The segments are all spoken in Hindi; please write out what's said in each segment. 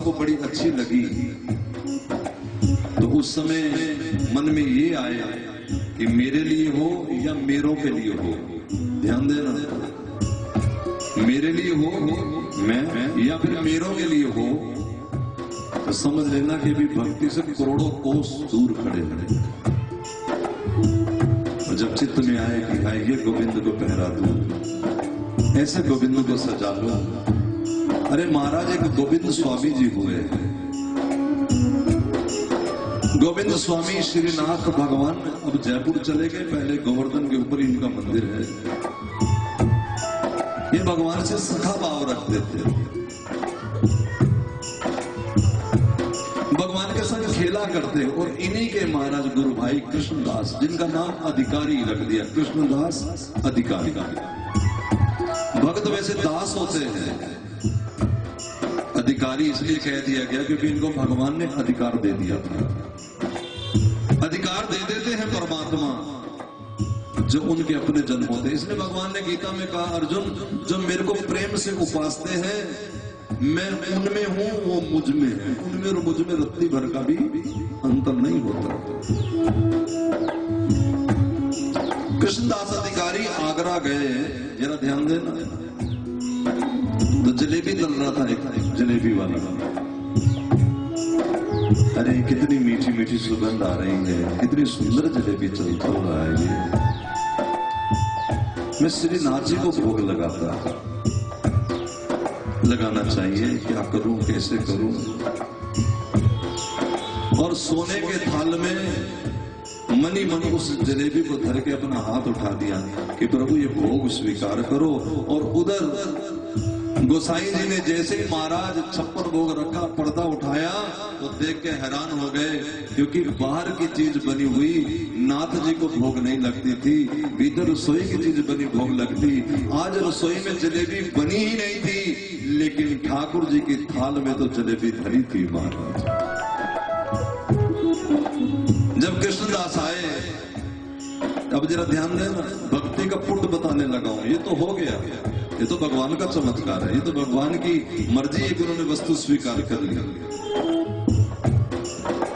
आपको बड़ी अच्छी लगी तो उस समय मन में ये आया कि मेरे लिए हो या मेरों के लिए हो। ध्यान देना, मेरे लिए हो मैं या फिर मेरों के लिए हो, तो समझ लेना कि भी भक्ति से करोड़ों कोस दूर खड़े हैं। और जब चित्त में आए कि हाँ ये गोविंद को पहरा दूं, ऐसे गोविंद को सजा लो। अरे महाराज एक गोविंद स्वामी जी हुए हैं। गोविंद स्वामी श्रीनाथ भगवान अब जयपुर चले गए, पहले गोवर्धन के ऊपर इनका मंदिर है। ये भगवान से सखा भाव रखते थे, भगवान के संग खेला करते। और इन्हीं के महाराज गुरु भाई कृष्णदास, जिनका नाम अधिकारी रख दिया, कृष्णदास अधिकारी। भक्त वैसे दास होते हैं, अधिकारी इसलिए कह दिया गया क्योंकि इनको भगवान ने अधिकार दे दिया था। अधिकार दे देते हैं परमात्मा जो उनके अपने जन होते। इसलिए भगवान ने गीता में कहा, अर्जुन जो मेरे को प्रेम से उपासते हैं, मैं उनमें हूं, वो मुझ में है। उनमें और मुझ में रत्ती भर का भी अंतर नहीं होता। कृष्णदास अधिकारी आगरा गए, जरा ध्यान देना, तो जलेबी तल रहा था एक जलेबी वाला। अरे कितनी मीठी मीठी सुगंध आ रही है, कितनी सुंदर जलेबी चल रहा है ये। मैं श्रीनाथ जी को भोग लगाना चाहिए, क्या करूं, कैसे करूं। और सोने के थाल में मनी मन उस जलेबी को धर के अपना हाथ उठा दिया कि प्रभु ये भोग स्वीकार करो। और उधर गोसाई जी ने जैसे ही महाराज 56 भोग रखा, पर्दा उठाया तो देख के हैरान हो गए, क्योंकि बाहर की चीज बनी हुई नाथ जी को भोग नहीं लगती थी, भीतर रसोई की चीज बनी भोग लगती। आज रसोई में जलेबी बनी ही नहीं थी, लेकिन ठाकुर जी की थाल में तो जलेबी धरी थी महाराज। जब कृष्णदास आए, अब जरा ध्यान देना, भक्ति का पुट बताने लगा हूं। ये तो हो गया, ये तो भगवान का चमत्कार है, ये तो भगवान की मर्जी है कि उन्होंने वस्तु स्वीकार कर ली।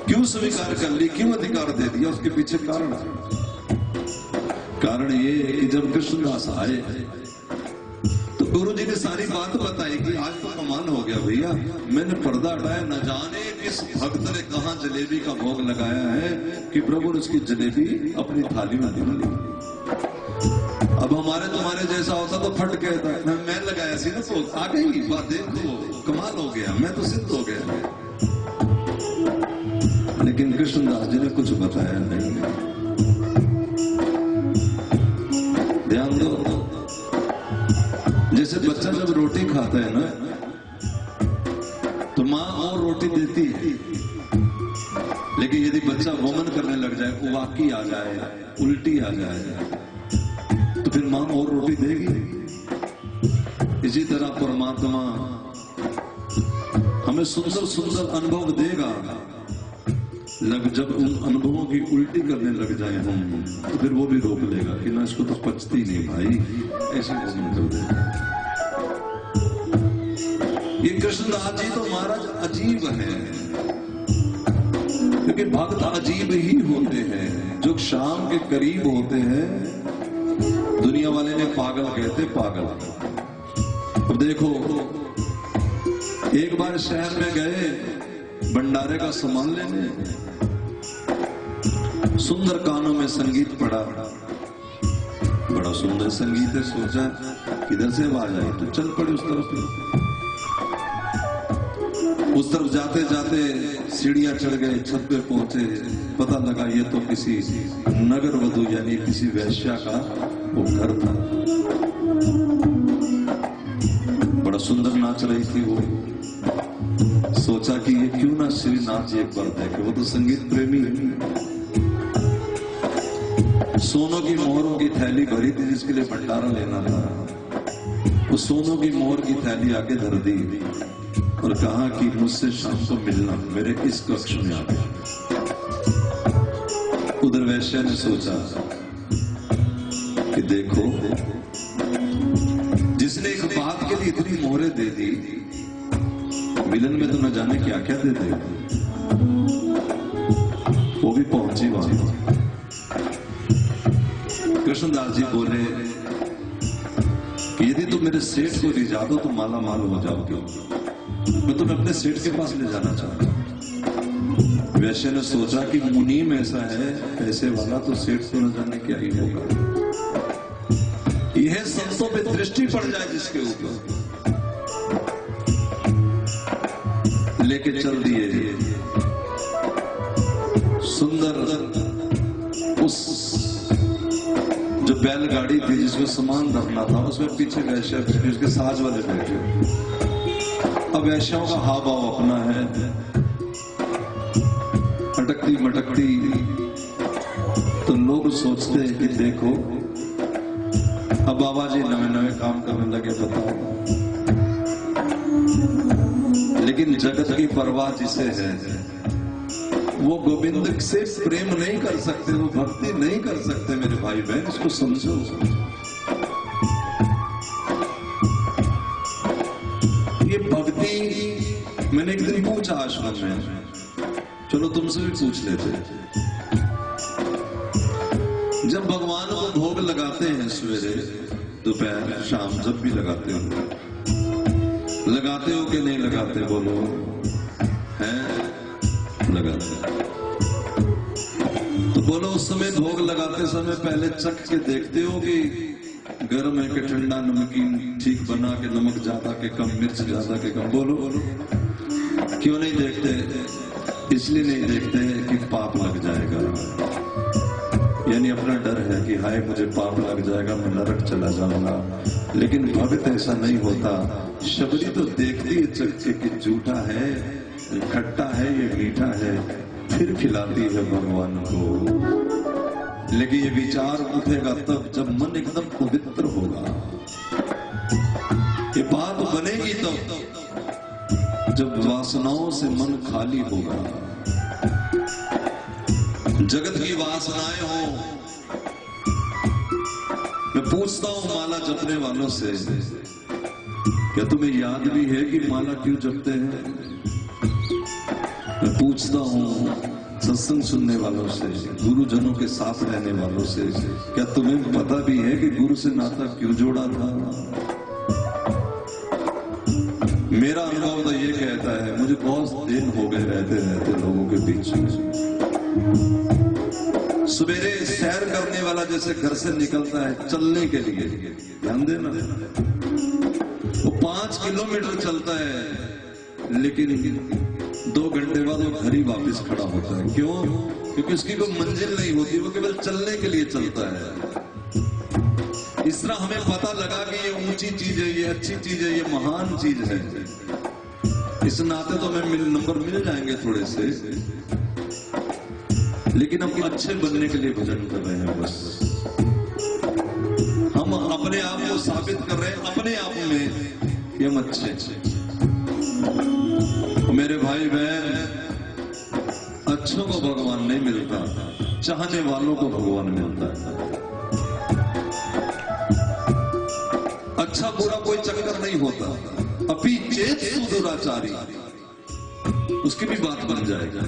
क्यों स्वीकार कर ली, क्यों अधिकार दे दिया, उसके पीछे कारण ये कि जब कृष्णदास आए तो गुरु जी ने सारी बात बताई कि आज तो कमाल हो गया भैया, मैंने पर्दा हटाया, न जाने किस भक्त ने कहां जलेबी का भोग लगाया है कि प्रभु ने उसकी जलेबी अपनी थाली में दिला ली। अब हमारे तुम्हारे जैसा होता तो फट कहता, मैं लगाया सी ना, तो आ गई बात, देखो कमाल हो गया, मैं तो सिद्ध हो गया। लेकिन कृष्णदास जी ने कुछ बताया नहीं। ध्यान दो, जैसे बच्चा जब रोटी खाता है ना, तो माँ और रोटी देती है, लेकिन यदि बच्चा वमन करने लग जाए, उवाकी आ जाए, उल्टी आ जाए, तो फिर मां और रोटी देगी। इसी तरह परमात्मा हमें सुंदर सुंदर अनुभव देगा, जब उन अनुभवों की उल्टी करने लग जाए हम, तो फिर वो भी रोक लेगा कि ना इसको तो पचती नहीं भाई, ऐसे भोजन कर दे। ये कृष्णदास जी तो महाराज अजीब है, क्योंकि भक्त अजीब ही होते हैं। जो शाम के करीब होते हैं, दुनिया वाले ने पागल कहते, पागल। अब देखो, एक बार शहर में गए भंडारे का सामान लेने, सुंदर कानों में संगीत पड़ा, बड़ा सुंदर संगीत है, सोचा किधर से आवाज आई, तो चल पड़े उस तरफ। उस तरफ जाते जाते सीढ़ियां चढ़ गए, छत पे पहुंचे, पता लगा ये तो किसी नगर वधू यानी किसी वैश्या का वो घर था। बड़ा सुंदर नाच रही थी वो। सोचा कि ये क्यों ना श्रीनाथ जी एक बार देखे, वो तो संगीत प्रेमी है। सोनों की मोहरों की थैली भरी थी, जिसके लिए भंडारा लेना था। वो सोनों की मोहर की थैली आके धर दी और कहा कि मुझसे शाम को मिलना मेरे इस कक्ष में आ गया। उधर वैश्या ने सोचा कि देखो, जिसने एक बात के लिए इतनी मोहरें दे दी, मिलन में तो न जाने क्या क्या देते, वो भी पहुंची वहां। कृष्णदास जी बोले कि यदि तुम मेरे सेठ को रिझा दो तो माला माल हो जाओगे, मैं तुम्हें अपने सेठ के पास ले जाना चाहता हूं। वैश्य ने सोचा कि मुनीम ऐसा है पैसे वाला, तो सेठ को न जाने क्या ही होगा, यह संतों पे दृष्टि पड़ जाए जिसके ऊपर। लेके चल दिए सुंदर उस जो बैलगाड़ी थी जिसमें सामान रखना था, उसमें पीछे वैश्य बैठे, उसके साज वाले बैठे। अब वैश्यों का हाव भाव अपना है, अटकती मटकती, तो लोग सोचते हैं कि देखो अब बाबा जी नवे नवे काम करने लगे, बताओ। लेकिन जगत की परवाह जिसे है वो गोविंद से प्रेम नहीं कर सकते, वो भक्ति नहीं कर सकते। मेरे भाई बहन, इसको समझो। ये भक्ति, मैंने एक दिन पूछा आश्रम में, चलो तुमसे भी पूछ लेते। जब भगवान को भोग लगाते हैं सवेरे दोपहर शाम, जब भी लगाते हो, लगाते हो कि नहीं लगाते? बोलो, हैं? लगाते। तो बोलो, उस समय भोग लगाते समय पहले चख के देखते हो कि गर्म है कि ठंडा, नमकीन ठीक बना के, नमक ज्यादा के कम, मिर्च ज्यादा के कम? बोलो बोलो, क्यों नहीं देखते? इसलिए नहीं देखते कि पाप लग जाएगा, यानी अपना डर है कि हाय मुझे पाप लग जाएगा, मैं नरक चला जाऊंगा। लेकिन भक्त ऐसा नहीं होता। शबरी तो देखती है चक्के कि झूठा है, खट्टा है, ये मीठा है, फिर खिलाती है भगवान को। लेकिन ये विचार उठेगा तब जब मन एकदम पवित्र होगा। ये बात बनेगी तब जब वासनाओं से मन खाली होगा, जगत की वासनाएं हो। मैं पूछता हूं माला जपने वालों से, क्या तुम्हें याद भी है कि माला क्यों जपते हैं? मैं पूछता हूं सत्संग सुनने वालों से, गुरुजनों के साथ रहने वालों से, क्या तुम्हें पता भी है कि गुरु से नाता क्यों जोड़ा था? मेरा अनुभव तो ये कहता है, मुझे बहुत दिन हो गए रहते रहते लोगों के बीच में। सवेरे सैर करने वाला जैसे घर से निकलता है चलने के लिए, ध्यान देना, वो 5 किलोमीटर चलता है, लेकिन 2 घंटे बाद वो घर ही वापस खड़ा होता है। क्यों? क्योंकि उसकी कोई मंजिल नहीं होती, वो केवल चलने के लिए चलता है। इस तरह हमें पता लगा कि ये ऊंची चीज है, ये अच्छी चीज है, ये महान चीज है। इस नाते तो हमें नंबर मिल जाएंगे थोड़े से, लेकिन हम अच्छे बनने के लिए भजन कर रहे हैं। बस हम अपने आप को साबित कर रहे हैं अपने आप में कि हम अच्छे। मेरे भाई बहन, अच्छों को भगवान नहीं मिलता, चाहने वालों को भगवान मिलता है। अच्छा बुरा कोई चक्कर नहीं होता, अपि चेत सुदुराचारी, उसकी भी बात बन जाएगा।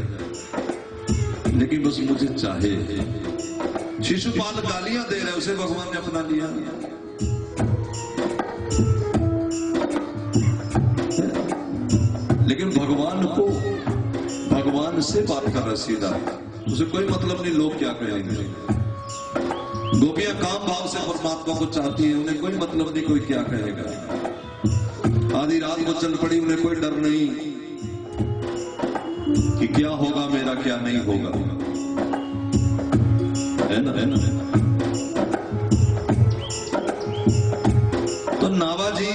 लेकिन बस मुझे चाहे। शिशुपाल गालियां दे रहे हैं, उसे भगवान ने अपना लिया। लेकिन भगवान को, भगवान से बात कर रहा सीधा, उसे कोई मतलब नहीं लोग क्या कहेंगे। गोपियां काम भाव से परमात्मा को चाहती है, उन्हें कोई मतलब नहीं कोई क्या कहेगा। आधी रात को चल पड़ी, उन्हें कोई डर नहीं कि क्या होगा मेरा, क्या नहीं होगा, है ना, है ना। तो नावा जी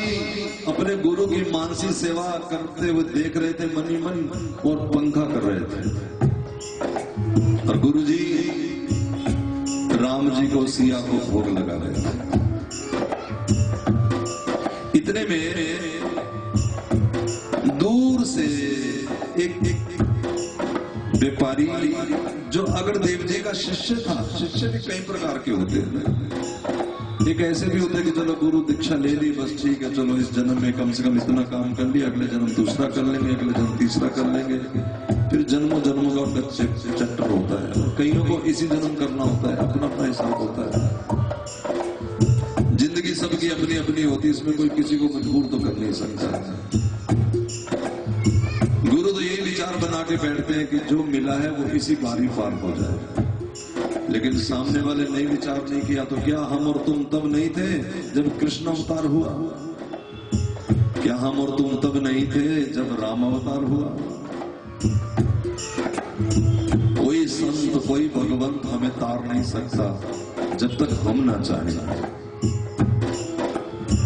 अपने गुरु की मानसी सेवा करते हुए देख रहे थे मन ही मन, और पंखा कर रहे थे। और गुरु जी राम जी को, सिया को भोग लगा रहे थे। इतने में दूर से एक व्यापारी, जो अग्रदेव जी का शिष्य था, शिष्य भी कई प्रकार के होते हैं, एक ऐसे भी होते हैं कि चलो गुरु दीक्षा ले ली, बस ठीक है, चलो इस जन्म में कम से कम इतना काम कर लिया, अगले जन्म दूसरा कर लेंगे, अगले जन्म तीसरा कर लेंगे, फिर जन्मों जन्मों का उनका चैप्टर होता है। और कईयों को इसी जन्म करना होता है, अपना अपना हिसाब होता है। जिंदगी सबकी अपनी अपनी होती है, इसमें कोई किसी को मजबूर तो कर नहीं सकता। गुरु तो यही विचार बना के बैठते हैं कि जो मिला है वो इसी बारी पार हो जाए, लेकिन सामने वाले ने विचार नहीं किया तो क्या हम और तुम तब नहीं थे जब कृष्ण अवतार हुआ? क्या हम और तुम तब नहीं थे जब राम अवतार हुआ? कोई संत कोई भगवंत हमें तार नहीं सकता जब तक हम ना चाहें।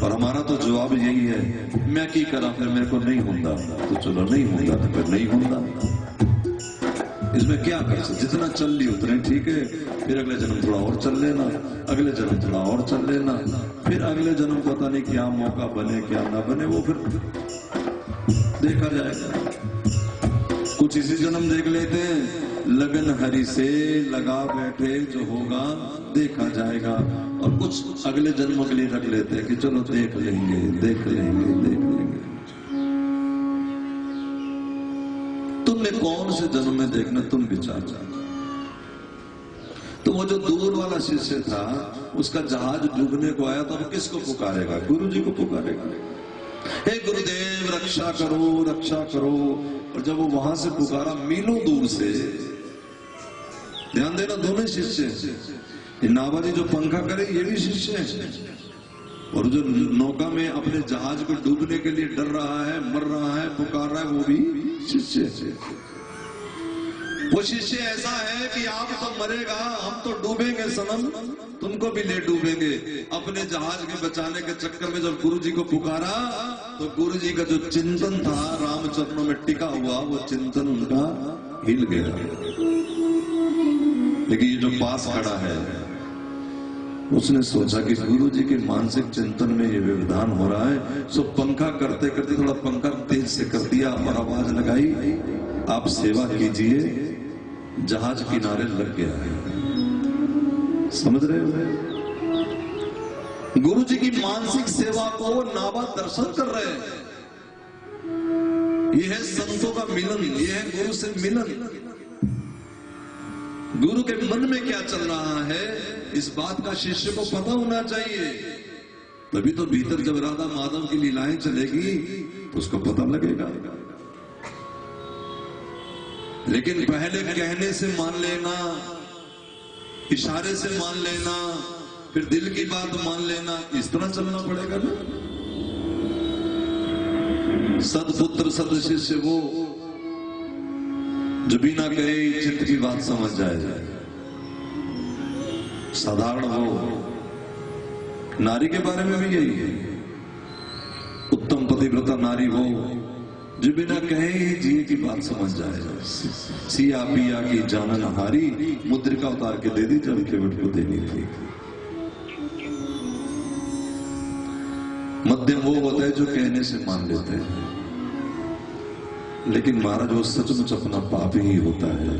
और हमारा तो जवाब यही है, मैं की करा, फिर मेरे को नहीं होता तो चलो नहीं होता तो फिर नहीं होता, इसमें क्या कर सकते, जितना चल ली उतने ठीक है, फिर अगले जन्म थोड़ा और चल लेना, अगले जन्म थोड़ा और चल लेना, फिर अगले जन्म पता नहीं क्या मौका बने क्या ना बने, वो फिर देखा जाएगा। कुछ इसी जन्म देख लेते हैं, लगन हरि से लगा बैठे, जो होगा देखा जाएगा, और कुछ अगले जन्म के लिए रख लेते हैं कि चलो देख लेंगे देख लेंगे देख लेंगे। तुमने कौन से जन्म में देखना, तुम विचार जाओ। तो वो जो दूर वाला शिष्य था, उसका जहाज डूबने को आया, तो अब किसको पुकारेगा? गुरु जी को पुकारेगा, हे गुरुदेव रक्षा करो रक्षा करो। और जब वो वहां से पुकारा मीलों दूर से, ध्यान देना दोनों शिष्य, नाबाजी जो पंखा करे ये भी शिष्य है, और जो नौका में अपने जहाज को डूबने के लिए डर रहा है, मर रहा है, पुकार रहा है, वो भी शिष्य है। वो शिष्य ऐसा है कि आप तो मरेगा, हम तो डूबेंगे सनम, तुमको भी ले डूबेंगे। अपने जहाज के बचाने के चक्कर में जब गुरु जी को पुकारा, तो गुरु जी का जो चिंतन था रामचरणों में टिका हुआ, वो चिंतन उनका हिल गया। लेकिन ये जो पास खड़ा है, उसने सोचा कि गुरु जी के मानसिक चिंतन में ये व्यवधान हो रहा है, सो पंखा करते करते थोड़ा पंखा तेज से कर दिया और आवाज लगाई, आप सेवा कीजिए, जहाज किनारे लग गया है। समझ रहे हो? गुरु जी की मानसिक सेवा को नाबा दर्शन कर रहे हैं। यह है संतों का मिलन, यह है गुरु से मिलन। गुरु के मन में क्या चल रहा है, इस बात का शिष्य को पता होना चाहिए। तभी तो भीतर जब राधा माधव की लीलाएं चलेगी तो उसको पता लगेगा। लेकिन पहले कहने से मान लेना, इशारे से मान लेना, फिर दिल की बात मान लेना, इस तरह चलना पड़ेगा ना। सदपुत्र सद शिष्य वो जो बिना कहे चित्त की बात समझ जाए। साधारण हो, नारी के बारे में भी यही है। उत्तम पतिव्रता नारी हो जो बिना कहे ही जिए की बात समझ जाए। सिया पिया की जानन हारी, मुद्रिका उतार के दे दी जब केवट को देनी थी। मध्यम वो होता है जो कहने से मान लेते हैं, लेकिन महाराज वो सचमुच अपना पापी ही होता है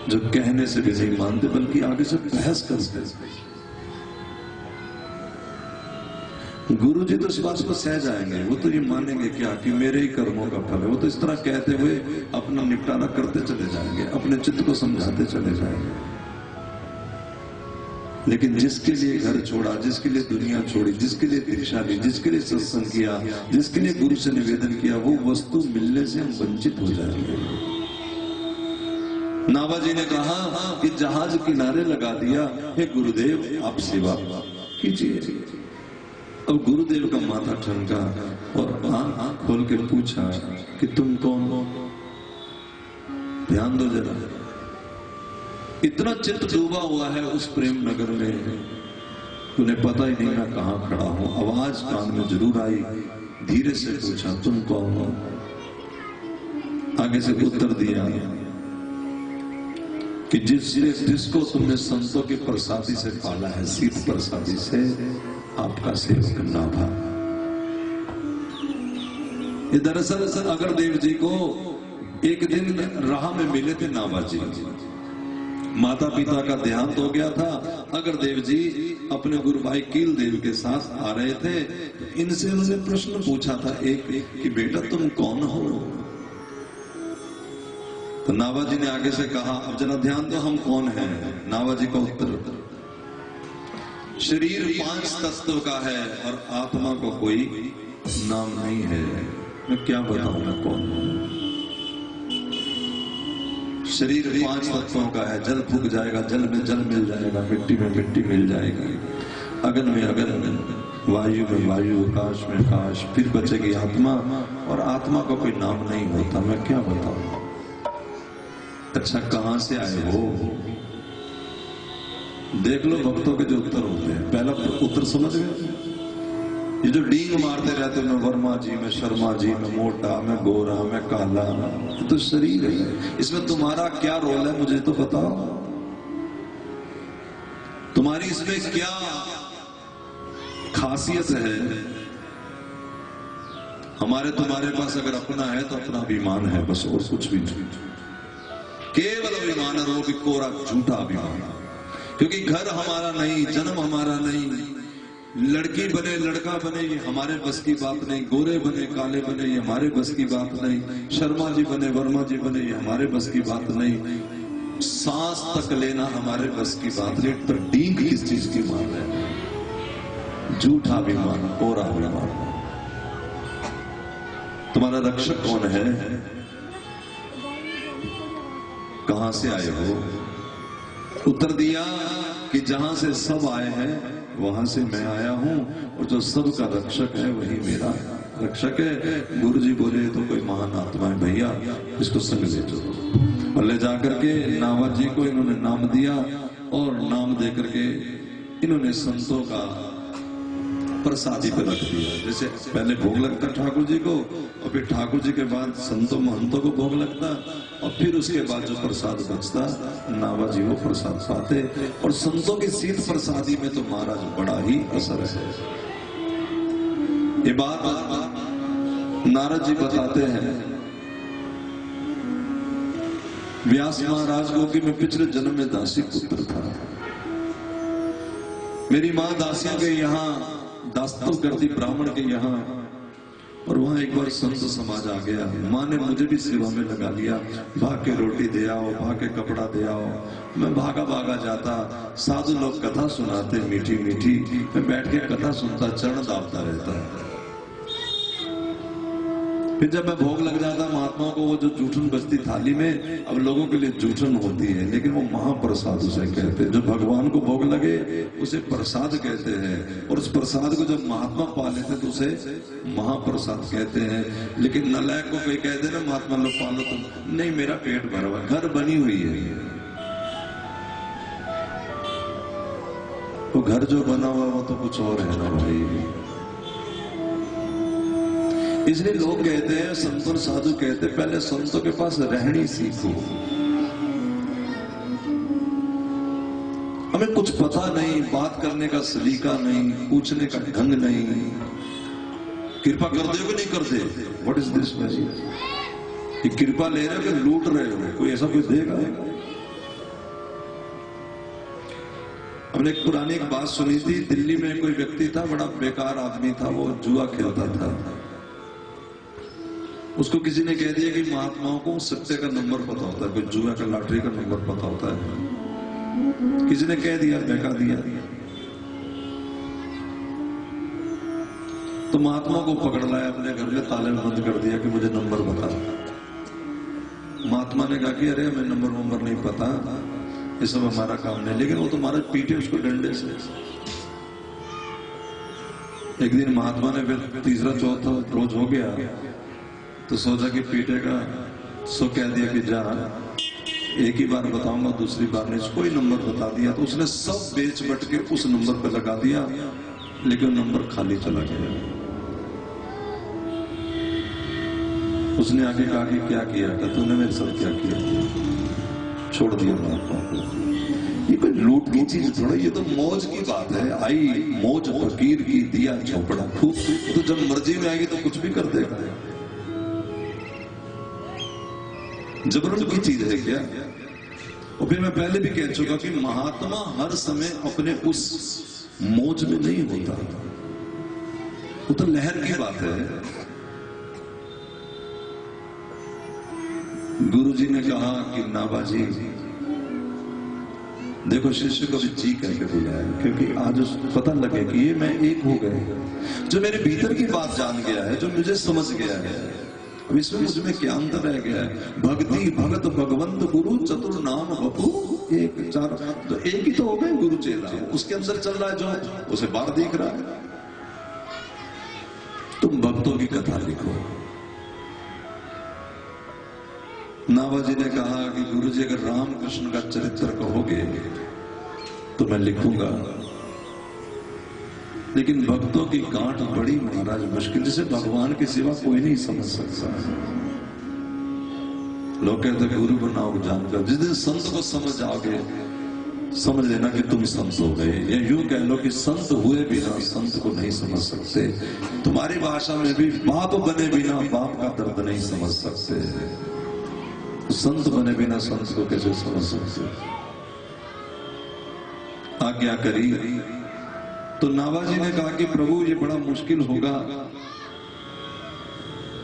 जो कहने से भी नहीं मानते, बल्कि आगे से बहस करते। गुरु जी तो इस बात को सह जाएंगे, वो तो ये मानेंगे क्या कि मेरे ही कर्मों का फल है। वो तो इस तरह कहते हुए अपना निपटारा करते चले जाएंगे, अपने चित्त को समझाते चले जाएंगे। लेकिन जिसके लिए घर छोड़ा, जिसके लिए दुनिया छोड़ी, जिसके लिए दीक्षा ली, जिसके लिए सत्संग किया, जिसके लिए गुरु से निवेदन किया, वो वस्तु मिलने से हम वंचित हो जाएंगे। नाभा जी ने कहा कि जहाज किनारे लगा दिया, हे गुरुदेव आप सेवा कीजिए। अब गुरुदेव का माथा ठनका और आंख खोल के पूछा कि तुम कौन हो? ध्यान दो जरा, इतना चित्त डूबा हुआ है उस प्रेम नगर में, उन्हें पता ही नहीं मैं कहां खड़ा हूं। आवाज कान में जरूर आई, धीरे से पूछा तुम कौन हो? आगे से उत्तर दिया कि जिसको तुमने संतों के प्रसादी से पाला है, सीत प्रसादी से, आपका सेवक नाभा। ये दरअसल अगर देव जी को एक दिन राह में मिले थे नाभा जी, माता पिता का देहांत हो गया था। अगर देव जी अपने गुरु भाई कील देव के साथ आ रहे थे, तो इनसे उन्होंने प्रश्न पूछा था एक कि बेटा तुम कौन हो? तो नावा जी ने आगे से कहा, अब जरा ध्यान दो हम कौन हैं। नावा जी का उत्तर, शरीर 5 तत्व का है और आत्मा को कोई नाम नहीं है। मैं क्या बताऊं मैं कौन हूं? शरीर 5 तत्वों का है। जल फूक जाएगा, जल में जल मिल जाएगा, मिट्टी में मिट्टी मिल जाएगी, अगन में अगन, वायु में वायु, आकाश में आकाश, फिर बचेगी आत्मा, और आत्मा का कोई नाम नहीं होता। मैं क्या बताऊं? अच्छा कहां से आए हो? देख लो भक्तों के जो उत्तर होते हैं। पहला उत्तर समझ गए? ये जो डींग मारते रहते, मैं वर्मा जी, मैं शर्मा जी, मैं मोटा, मैं गोरा, मैं काला, ये तो शरीर है। इसमें तुम्हारा क्या रोल है मुझे तो बताओ। तुम्हारी इसमें क्या खासियत है? हमारे तुम्हारे पास अगर अपना है तो अपना अभिमान है, बस और कुछ भी नहीं। केवल अभिमान है, वो भी कोरा झूठा अभिमान। क्योंकि घर हमारा नहीं, जन्म हमारा नहीं, लड़की बने लड़का बने ये हमारे बस की बात नहीं, गोरे बने काले बने ये हमारे बस की बात नहीं, शर्मा जी बने वर्मा जी बने ये हमारे बस की बात नहीं, सांस तक लेना हमारे बस की बात नहीं। पर डींग किस चीज की मार रहे हैं? झूठा अभिमान, कोरा अभिमान। तुम्हारा रक्षक कौन है? कहां से आए हो? उत्तर दिया कि जहां से सब आए हैं वहां से मैं आया हूं, और जो सब का रक्षक है वही मेरा रक्षक है। गुरु जी बोले तो कोई महान आत्मा है भैया, इसको संग ले जाओ। और ले जाकर के नावा जी को इन्होंने नाम दिया, और नाम दे करके इन्होंने संतों का प्रसादी पर रख दिया। जैसे पहले भोग लगता ठाकुर जी को, और फिर ठाकुर जी के बाद संतों महंतों को भोग लगता, और फिर उसके बाद जो प्रसाद बचता नावा जी वो प्रसाद पाते। और संतों की शीत प्रसादी में तो महाराज बड़ा ही असर है। ये बात नारद जी बताते हैं, व्यास महाराज को कि मैं पिछले जन्म में दासी पुत्र था। मेरी माँ दासियों के यहाँ दास्तव करती ब्राह्मण के यहाँ, और वहां एक बार संत समाज आ गया। माँ ने मुझे भी सेवा में लगा लिया, भाग के रोटी दे आओ, भाग के कपड़ा दे आओ। मैं भागा भागा जाता, साधु लोग कथा सुनाते मीठी मीठी, मैं बैठ के कथा सुनता, चरण दाबता रहता। फिर जब मैं भोग लग जाता महात्माओं को, वो जो जूठन बचती थाली में, अब लोगों के लिए जूठन होती है, लेकिन वो महाप्रसाद उसे कहते हैं। जो भगवान को भोग लगे उसे प्रसाद कहते हैं, और उस प्रसाद को जब महात्मा पा लेते तो उसे महाप्रसाद कहते हैं। लेकिन नलायक को कोई कहते हैं ना महात्मा लोग पालो, तो नहीं मेरा पेट भरा हुआ, घर बनी हुई है। वो घर जो बना हुआ वो तो कुछ और है ना भाई। इसलिए लोग कहते हैं, संत और साधु कहते हैं, पहले संतों के पास रहनी सीखो। हमें कुछ पता नहीं, बात करने का सलीका नहीं, पूछने का ढंग नहीं। कृपा कर दे कि नहीं कर दे? What is this message? ये कृपा ले रहे हो कि लूट रहे हो? कोई ऐसा कोई देगा? हमने एक पुरानी एक बात सुनी थी। दिल्ली में कोई व्यक्ति था, बड़ा बेकार आदमी था, वो जुआ खेलता था। उसको किसी ने कह दिया कि महात्माओं को सत्य का नंबर पता होता है, कोई जुआ का लॉटरी का नंबर पता होता है। किसी ने कह दिया, बहका दिया। तो महात्मा को पकड़ लाया, अपने घर में ताले बंद कर दिया कि मुझे नंबर बता। महात्मा ने कहा कि अरे हमें नंबर नहीं पता, ये सब हमारा काम नहीं। लेकिन वो तो महाराज पीटे उसको डंडे से। एक दिन महात्मा ने फिर तीसरा चौथा रोज हो गया तो सोचा कि पीटेगा, सो कह दिया कि जा एक ही बार बताऊंगा, दूसरी बार नहीं। कोई नंबर बता दिया तो उसने सब बेच बट के उस नंबर पर लगा दिया, लेकिन नंबर खाली चला गया। उसने आगे कहा कि क्या किया था तूने मेरे साथ, क्या किया? छोड़ दिया महात्मा को। ये कोई लूट की चीज थोड़ा, ये तो मौज की बात है। आई मौज फकीर की, दिया झोपड़ा खूब, तो जब मर्जी में आएगी तो कुछ भी कर देगा। जबरन की चीज है क्या? और फिर मैं पहले भी कह चुका कि महात्मा हर समय अपने उस मौज में नहीं होता, वो तो लहर की बात है। गुरु जी ने कहा कि नाबाजी देखो, शिष्य को भी जी कह के बुलाया, क्योंकि आज उसको पता लगे कि ये मैं एक हो गए, जो मेरे भीतर की बात जान गया है, जो मुझे समझ गया है, अब इसमें मुझ में क्या अंतर रह गया है। भक्ति भगत भगवंत गुरु चतुर नाम बपू एक चार, तो एक ही तो हो गए गुरु चेला, उसके अंदर चल रहा है जो, उसे बाहर दिख रहा है। तुम भक्तों की कथा लिखो। नाभाजी ने कहा कि गुरुजी अगर राम कृष्ण का चरित्र कहोगे तो मैं लिखूंगा, लेकिन भक्तों की गांठ बड़ी महाराज मुश्किल, जिसे भगवान के सिवा कोई नहीं समझ सकता। लोग कहते गुरु को नाम जानकर, जिस दिन संत को समझ आओगे समझ लेना कि तुम संत हो गए। या यूं कह लो कि संत हुए बिना संत को नहीं समझ सकते। तुम्हारी भाषा में भी बाप बने बिना बाप का दर्द नहीं समझ सकते, संत बने बिना संत को कैसे समझ सकते। आज्ञा करी तो नाभाजी ने कहा कि प्रभु ये बड़ा मुश्किल होगा।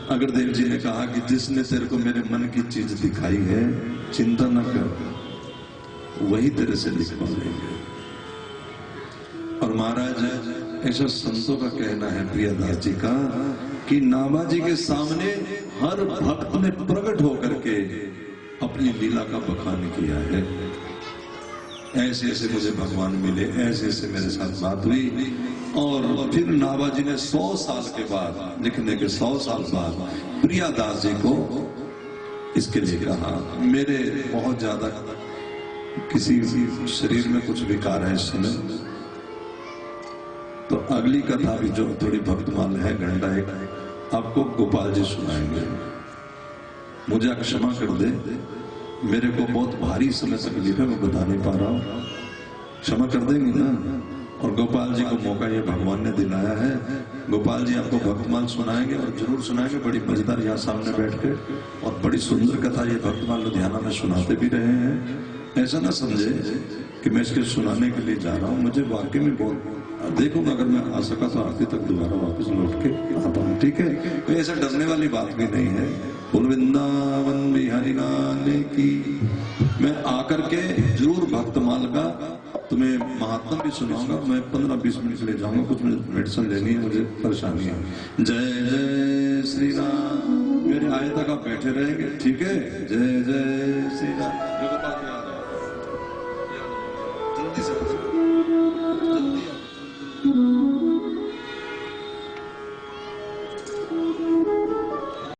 अग्रदेव जी ने कहा कि जिसने तेरे को मेरे मन की चीज दिखाई है, चिंता न कर, वही तेरे से लिख पाएंगे। और महाराज ऐसा संतों का कहना है प्रियदास जी का कि नाभाजी के सामने हर भक्त ने प्रकट होकर के अपनी लीला का बखान किया है। ऐसे ऐसे मुझे भगवान मिले, ऐसे ऐसे मेरे साथ बात हुई। और फिर नाभाजी ने 100 साल के बाद, लिखने के 100 साल बाद प्रियदास जी को इसके लिए कहा, मेरे बहुत ज्यादा किसी शरीर में कुछ विकार है इस समय, तो अगली कथा भी जो थोड़ी भक्तमाल है, घंटा एक, आपको गोपाल जी सुनाएंगे। मुझे क्षमा कर दे, मेरे को बहुत भारी समय तकलीफ है, मैं बता नहीं पा रहा हूं, क्षमा कर देंगे ना। और गोपाल जी को मौका ये भगवान ने दिलाया है, गोपाल जी आपको भक्तमाल सुनाएंगे और जरूर सुनाएंगे, बड़ी मजेदार यहाँ सामने बैठ के, और बड़ी सुंदर कथा ये भक्तमाल लुधियाना में सुनाते भी रहे हैं। ऐसा ना समझे कि मैं इसके सुनाने के लिए जा रहा हूँ, मुझे वाकई में बहुत देखूंगा, अगर मैं आ सका तो आरती तक दोबारा वापस लौट के आता हूँ, ठीक है। कोई ऐसा डरने वाली बात भी नहीं है। बोल वृंदावन बिहारी लाल की। मैं आकर के जरूर भक्तमाल का तुम्हें महात्मा भी सुनाऊंगा। मैं 15-20 मिनट के लिए जाऊंगा, कुछ मेडिसिन लेनी है, मुझे परेशानी है। जय जय श्री राम। मेरे आए तक आप बैठे रहेंगे, ठीक है। जय जय श्री राम। जल्दी से